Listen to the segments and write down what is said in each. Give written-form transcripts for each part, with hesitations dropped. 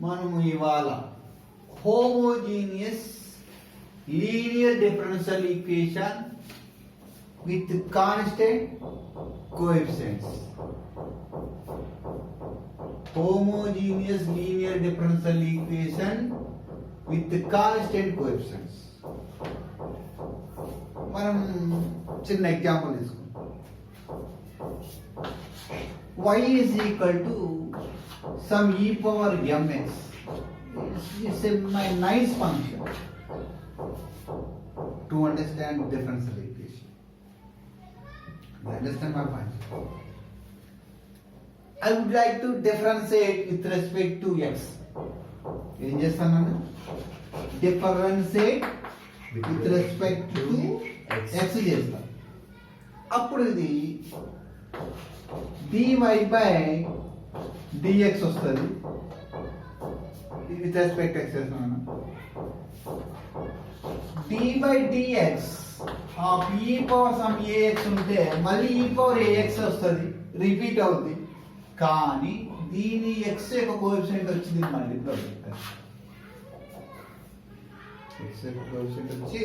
మనము ఇవాళ homogeneous linear differential equation with constant coefficients. Homogeneous linear differential equation with constant coefficients. మనం చిన్న example తీసుకుంటాం. y is equal to some e power mx. It's a nice function to understand differential equation. You understand my point? I would like to differentiate with respect to x. ఏం చేస్తాను? Differentiate with respect to x చేస్తాను. అప్పుడు ఇది dy by dx వస్తుంది. With respect x చేస్తున్నాను. d by dx of e power some ax ఉంటే మళ్ళీ e power ax వస్తుంది, రిపీట్ అవుతుంది. కానీ దీని x యొక్క కోఎఫిషియంట్ వచ్చింది మళ్ళీ x యొక్క కోఎఫిషియంట్ వచ్చి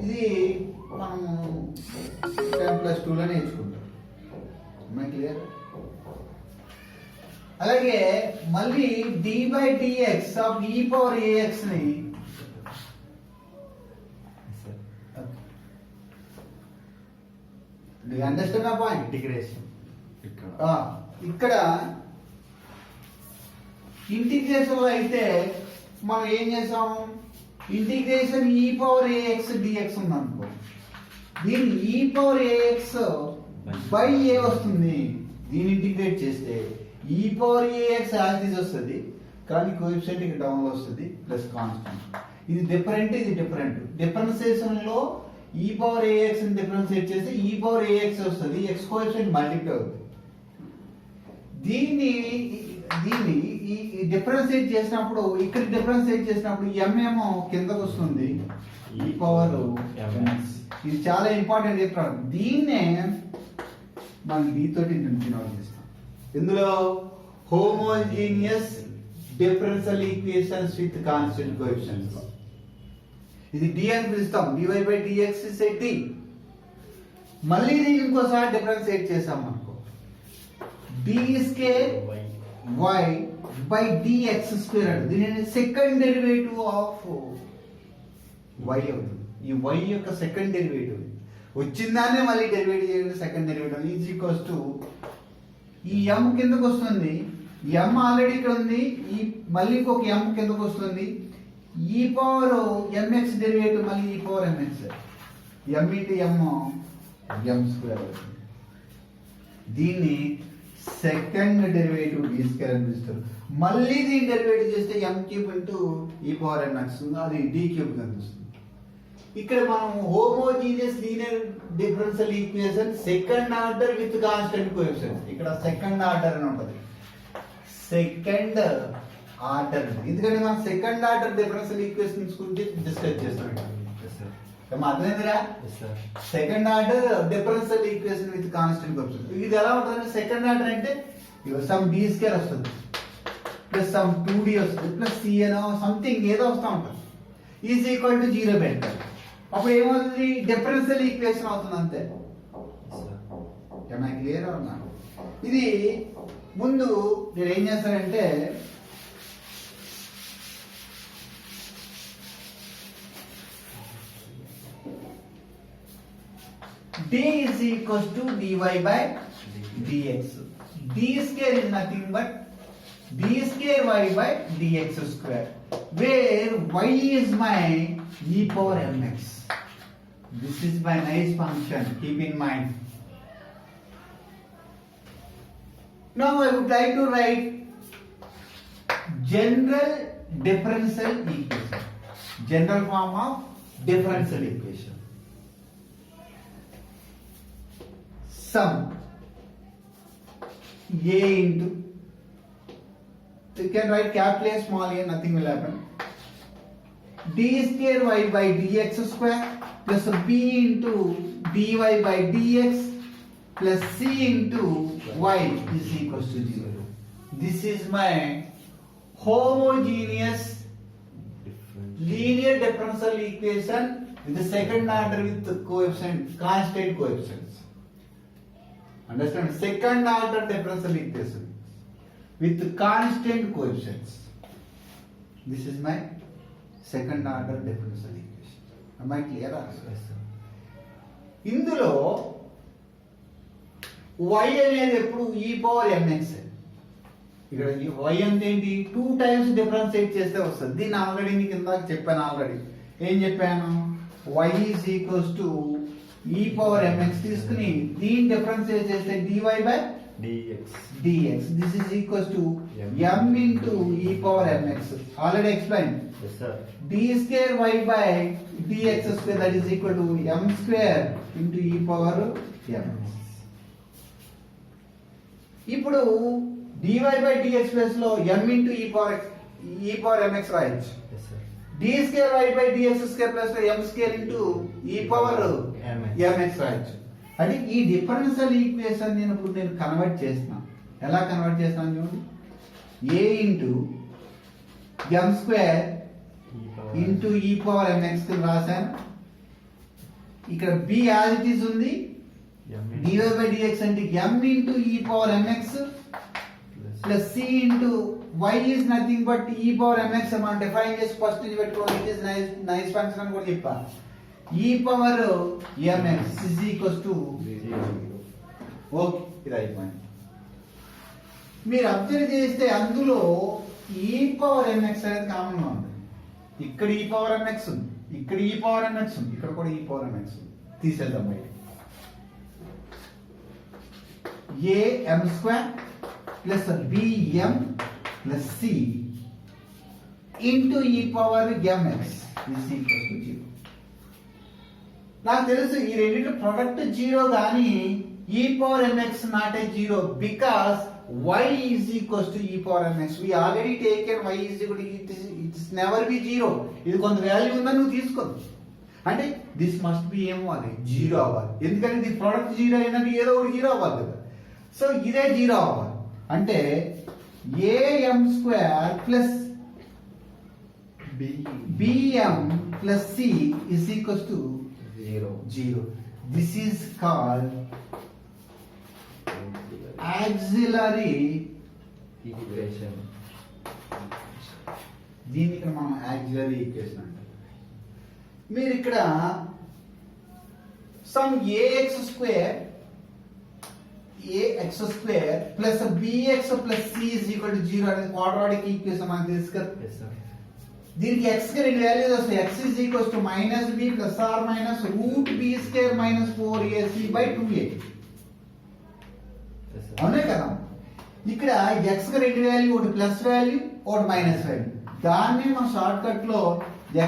ఇది మనం 10+2 లో నేర్చుకుంటాం. క్లియర్? అలాగే మళ్ళీ d by dx of e power ax ని అండర్స్టాండ్ ఆ పాయింట్? ఇంటిగ్రేషన్ ఇక్కడ ఇంటిగ్రేషన్ లో అయితే మనం ఏం చేసాం? Integration e power ax dx ఉందనుకో, దీన్ని e power ax by a వస్తుంది. దీన్ని ఇంటిగ్రేట్ చేస్తే e power ax as is వస్తుంది, కానీ కోఎఫిషియంట్ ఇక్కడ డౌన్ లో వస్తుంది ప్లస్ కాన్స్టెంట్. ఇది డిఫరెంట్, ఇది డిఫరెంట్. డిఫరెన్సియేషన్ లో e పవర్ ax ని డిఫరెన్షియేట్ చేస్తే e పవర్ ax వస్తుంది, x కోఎఫిషియంట్ మల్టిప్లై అవుతుంది. దీన్ని ఈ డిఫరెన్షియేట్ చేసినప్పుడు, ఇక్కడ డిఫరెన్షియేట్ చేసినప్పుడు m ఏమో కిందకు వస్తుంది, e పవర్ mx. ఇది చాలా ఇంపార్టెంట్ చెప్పారు. దీన్నే మనం d తోటి డినోట్ చేస్తాం. ఇందులో homogeneous differential equations with constant coefficients. ఇది d అని పిలుస్తాం. dy by dx is a d. మళ్ళీ దీన్ని ఇంకోసారి డిఫరెన్షియేట్ చేసాం అనుకో, d square y by dx square అంటే దీని సెకండ్ డెరివేటివ్ ఆఫ్ y అవుతుంది. ఈ y యొక్క సెకండ్ డెరివేటివ్ వచ్చిందానే మళ్ళీ డెరివేటివ్ చేయండి. Second derivative is equals to ఈ m కిందకు వస్తుంది, m ఆల్రెడీ ఇక్కడ ఉంది, ఈ మళ్ళీ ఇంకొక m కిందకు వస్తుంది, e పవర్ mx డెరివేటివ్ మళ్ళీ e power mx, m into m square అవుతుంది. దీన్ని సెకండ్ డెరివేటివ్ d స్క్వేర్ అని పిలుస్తారు. మళ్ళీ దీన్ని డెరివేటివ్ చేస్తే m cube into e power mx, అది d క్యూబ్ కనిపిస్తుంది. ఇక్కడ మనం homogeneous linear differential equation second order with constant coefficients. ఇక్కడ సెకండ్ ఆర్డర్ అని ఉంటుంది, సెకండ్ ఆర్డర్. ఎందుకంటే మనం సెకండ్ ఆర్డర్ డిఫరెన్షియల్ ఈక్వేషన్స్ గురించి డిస్కస్ చేస్తాం. అర్థమైందిరా? Second order differential equation with constant coefficient. ఇది ఎలా ఉంటుంది? సెకండ్ ఆర్డర్ అంటే సమ్ d స్క్వేర్ వస్తుంది ప్లస్ సమ్ 2d వస్తుంది ప్లస్ c అనో సంథింగ్ ఏదో వస్తూ ఉంటుంది, ఈజ్ ఈక్వల్ టు 0 పెట్టాలి. అప్పుడు ఏమవుతుంది? డిఫరెన్షియల్ ఈక్వేషన్ అవుతుంది అంతే. క్లియర్ అవునా? ఇది ముందు మీరు ఏం చేస్తారంటే d is equals to dy by dx. d square is nothing but d square y by dx square, where y is my e power mx. This is my nice function, keep in mind. Now I would like to write general differential equation, general form of differential equation. Sum a into, you can write capital A, small a, nothing will happen. d square y by dx square plus b into dy by dx plus c into y is equals to 0. This is my homogeneous linear differential equation with the second order with coefficient, constant coefficients. Understand? Second order differential equation with constant coefficients. This is my second order differential equation. Am I clear? Yes, sir. ఇందులో y అనేది ఎప్పుడు e power mx. ఇక్కడ y అంటే ఏంటి? 2 times differentiate చేస్తే వస్తుంది. దీన్ని already నీకు ఇందాక చెప్పాను. ఆల్రెడీ ఏం చెప్పాను? y is equals to e power mx తీసుకుని దీన్ని డిఫరెన్షియేట్ చేస్తే dy by dx. This is equals to m into e power mx. Already explained. Yes, sir. D square y by dx square, that is equal to m square into e power mx. ఇప్పుడు dy by dx plus లో m into e power mx రాయొచ్చు. Yes, sir. d square y by dx square plus లో m square into e power mx రాయొచ్చు. అంటే ఈ differential equation నేను convert చేస్తున్నా. ఎలా కన్వర్ట్ చేస్తాను చూడండి. a into m square into e power mx రాశాను. ఇక్కడ b యాజ్ ఇట్ ఈస్ ఉంది. dy by dx అంటే m into e power mx plus c into y is nothing but e power mx మనం define చేసి first ఇది పెట్టుకోవాలి. It is nice function అని కూడా చెప్పాను. e power mx is equals to 0. Okay, ఇది అయిపోయింది. మీరు అబ్జర్వ్ చేస్తే అందులో e పవర్ mx అనేది కామన్ గా ఉంది. ఇక్కడ e పవర్ mx ఉంది, ఇక్కడ e పవర్ mx ఉంది, ఇక్కడ కూడా e పవర్ mx ఉంది. తీసేద్దాం బయట. am square plus bm plus c into e power mx is equals to 0. నాకు తెలుసు ఈ రెండింటి ప్రొడక్ట్ 0 కానీ e power mx not a 0 because y is equals to e power mx. we already taken y is equal to it is never be 0. ఇది కొంత value ఉందని నువ్వు తీసుకోదు. అంటే దిస్ మస్ట్ బి ఏమో అది 0 అవ్వాలి. ఎందుకంటే ఇది ప్రొడక్ట్ 0 అయినట్టు ఏదో ఒకటి 0 అవ్వాలి కదా. సో ఇదే 0 అవ్వాలి. అంటే am square plus bm plus c is equals to 0. This is called auxiliary equation. దీన్ని ఇక్కడ మనం auxiliary equation అంటాం. మీరు ఇక్కడ some ax square plus bx plus c is equal to 0 అనేది క్వాడ్రాటిక్ ఈక్వేషన్ మనకు తెలుసు కదా. Yes, sir. దీనికి x కి రెండు వాల్యూస్ వస్తాయి. x is equals to minus b plus or minus root b square minus 4ac by 2a. Yes, sir. అవునే కదా. ఇక్కడ x కి రెండు వాల్యూ, ఒకటి ప్లస్ వాల్యూ ఒకటి మైనస్ వాల్యూ. దాన్ని మనం షార్ట్ కట్ లో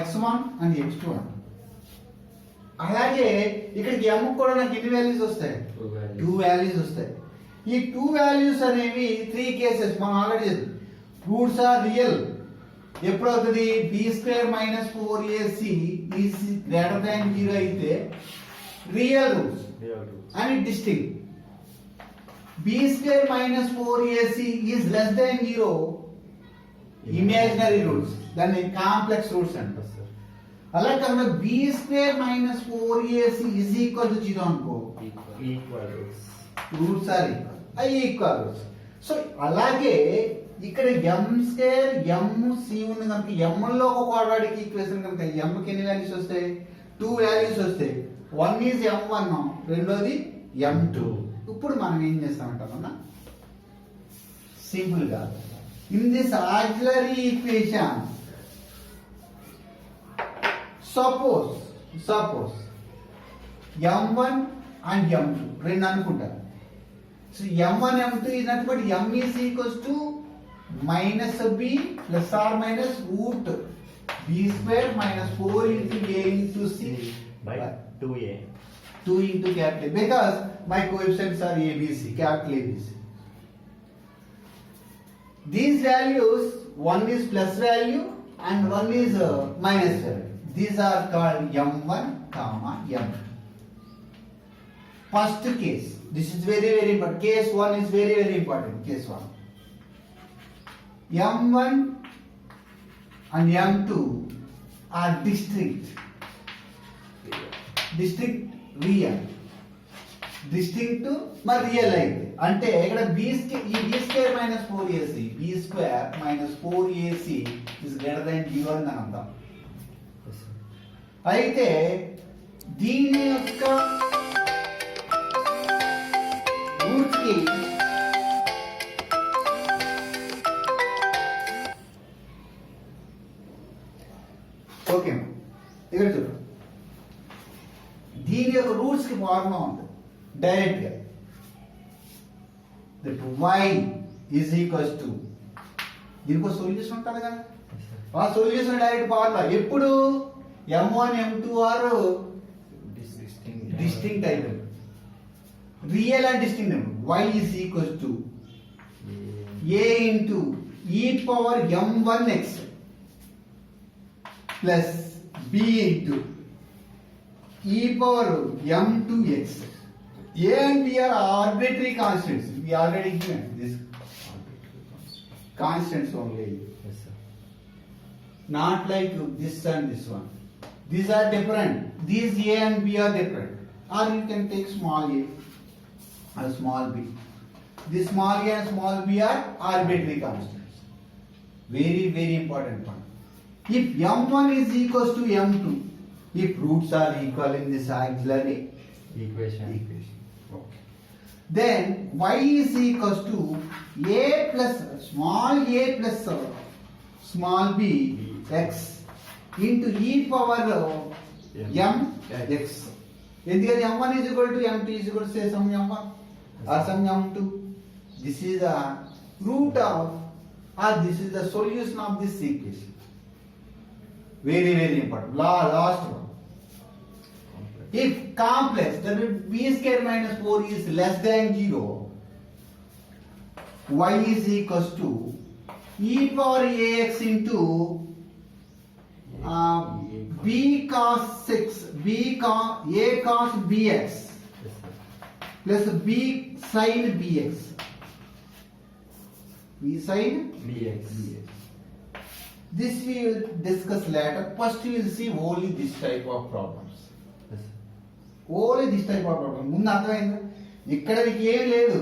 x1 అండ్ x2 అంటాం. అలాగే ఇక్కడికి m కూడా నాకు ఎన్ని వాల్యూస్ వస్తాయి? 2 వాల్యూస్ వస్తాయి. ఈ 2 వాల్యూస్ అనేవి 3 కేసెస్ మనం ఆల్రెడీ రూట్స్ ఆర్ రియల్. ఎప్పుడు అవుతుంది? B square minus 4ac is greater than 0 అయితే real roots and distinct. B square minus 4ac is less than 0 imaginary roots, దాన్ని కాంప్లెక్స్ రూట్స్ అంటారు. అలా కాకుండా b square minus 4ac is equal to 0 అనుకో, equal roots are equal, అవి equal roots. So అలాగే ఇక్కడ m square m c ఉంది కనుక m లో ఒక క్వాడ్రాటిక్ ఈక్వేషన్ కనుక m కి ఎన్ని వాల్యూస్ వస్తాయి? 2 వాల్యూస్ వస్తాయి. వన్ ఈజ్ m1, రెండోది m2. ఇప్పుడు మనం ఏం చేస్తామంటామన్నా, సింపుల్ గా in this auxiliary equation suppose m1 and m2 రెండు అనుకుంటారు. So m1 m2 is nothing but m is equals to minus b plus or minus root b square minus 4 into a into c by 2a. 2 into capital because my coefficients are a b c, capital a b c. These values, one is plus value and one is minus value. These are called m1 comma m2. First case, this is very important. Case 1 is very important. Case 1. M1 and M2 are distinct real. Distinct మరి real అయితే అంటే ఇక్కడ b square minus 4ac b square minus 4ac is greater than 0 అని దాని అర్థం. అయితే దీని యొక్క రూట్ కి ఓకే ఇక్కడ చూడు దీని యొక్క రూట్స్ కి ఫార్ములా ఉంది డైరెక్ట్ గా that y is equals to దీనికి సొల్యూషన్ ఉంటుంది కదా ఆ సొల్యూషన్ డైరెక్ట్ ఫార్ములా ఎప్పుడు m1 m2 ఆర్ డిస్టింక్ట్ అయిపోయింది real and distinct y is equals to a into e power m1x plus b into e power m2x. A and B are arbitrary constants. We already given this constants only. Yes, sir. Not like this and this one. These are different. These A and B are different. Or you can take small a or small b. This small a and small b are arbitrary constants. Very, very important one. If m1 is equals to m2, if roots are equal in this auxiliary Equation. okay, then y is equals to a plus small b x into e power m x. ఎందుకని m1 is equal to m2 is equal to say some m1 or some m2. This is the root of or this is the solution of this equation. Very, very important. Last one. If complex, that is b square minus 4 is less than 0, y is equals to e power ax into b cos 6 a cos bx Yes, sir. plus b sin bx. b sin Bx. This we will discuss later. First we will see only this type of problems. Yes, sir. Only this type of problem. ముందు అర్థమైందా? ఇక్కడ నీకు ఏం లేదు.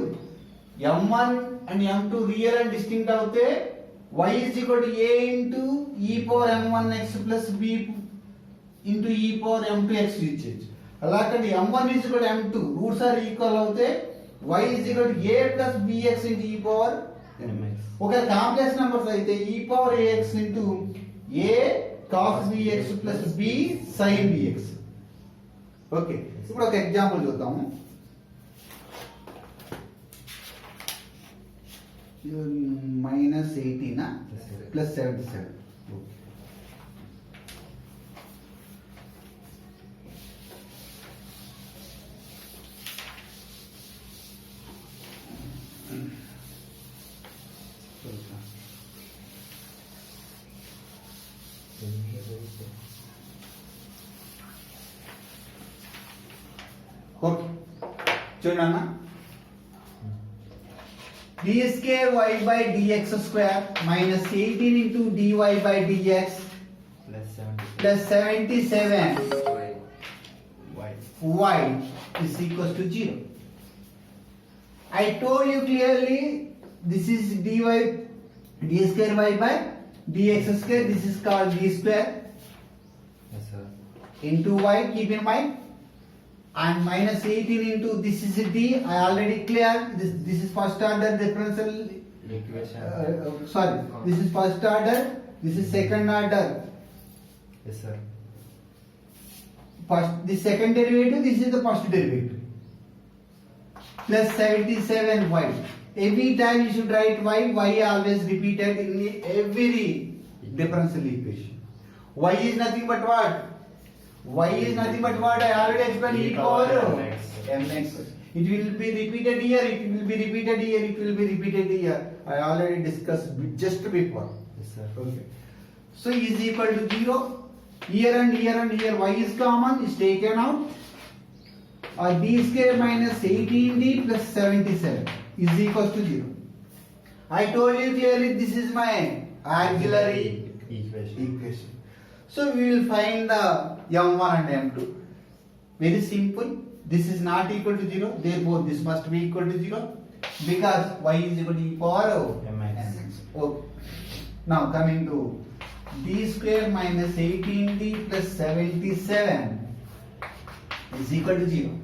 m1 and m2 real and distinct అవుతే y is equal to a into e power m1x plus b into e power m2x use చేయొచ్చు. అలాగే m1 is equal to m2 roots are equal అవుతే y is equal to a plus bx into e power mx. ఒక complex numbers అయితే e power ax into a cos bx plus b sin bx. Okay, ఇప్పుడు ఒక example చూద్దాము. -18 plus 77. Okay చూడన్నా, d square y by dx square minus 18 into dy by dx Plus 70. plus 77 Y. y is equals to 0. I told you clearly this is d square y by dx square. This is called d square Yes, sir. into y. Keep in mind. And minus 18 into this is d. I already cleared. This is first order differential. Equation. Sorry, this is first order. This is second order. Yes, sir. First, the second derivative. This is the first derivative. Plus 77y. Every time you should write y. Y always repeated in every differential equation. Y is nothing but what? Y is nothing but what I already explained. E power mx. It will be repeated here. It will be repeated here. It will be repeated here. I already discussed just before. Yes, sir. Okay. So is equal to 0. Here and here and here y is common, is taken out. D square minus 18d plus 77 is equals to 0. I told you clearly this is my auxiliary equation. equation. So we will find the m1 and m2. Very simple. This is not equal to 0. Therefore, this must be equal to 0 because y is equal to e power of mx. Okay. Now coming to d square minus 18d plus 77 is equal to 0.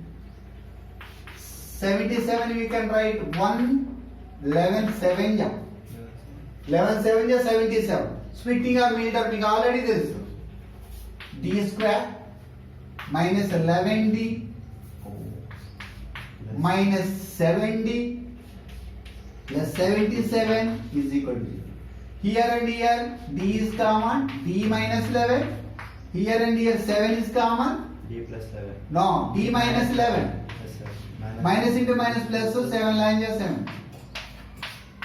77 we can write 1, 11, 7 ja. 11, 7 ja 77. Splitting of meter మీకు already తెలుసు. d square minus 11d minus 7d plus 77 is equal to 0. Here and here d is common, d minus 11. Here and here 7 is common. D plus 11. No, d minus 11. Yes, sir. Minus into minus plus, so 7 lines are 7.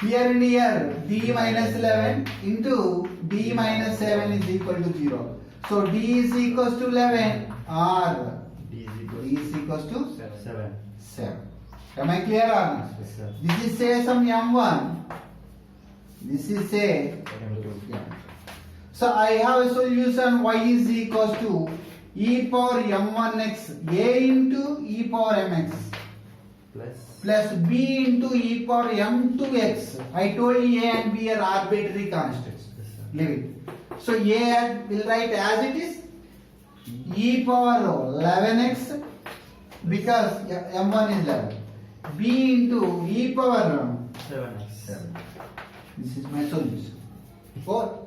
Here and here d minus 11 into d minus 7 is equal to 0. So d is equals to 11 or D is equal d is equals to 7. 7. Am I clear or not? Yes, sir. This is say some m1. This is say M2. yeah. So I have a solution y is equals to e power m1x a into e power mx Plus. plus b into e power m2x. I told you a and b are arbitrary constants. Yes, sir. Leave it. So a will write as it is e power 11x because m1 is 11. b into e power 7x. 7. This is my solution. 4.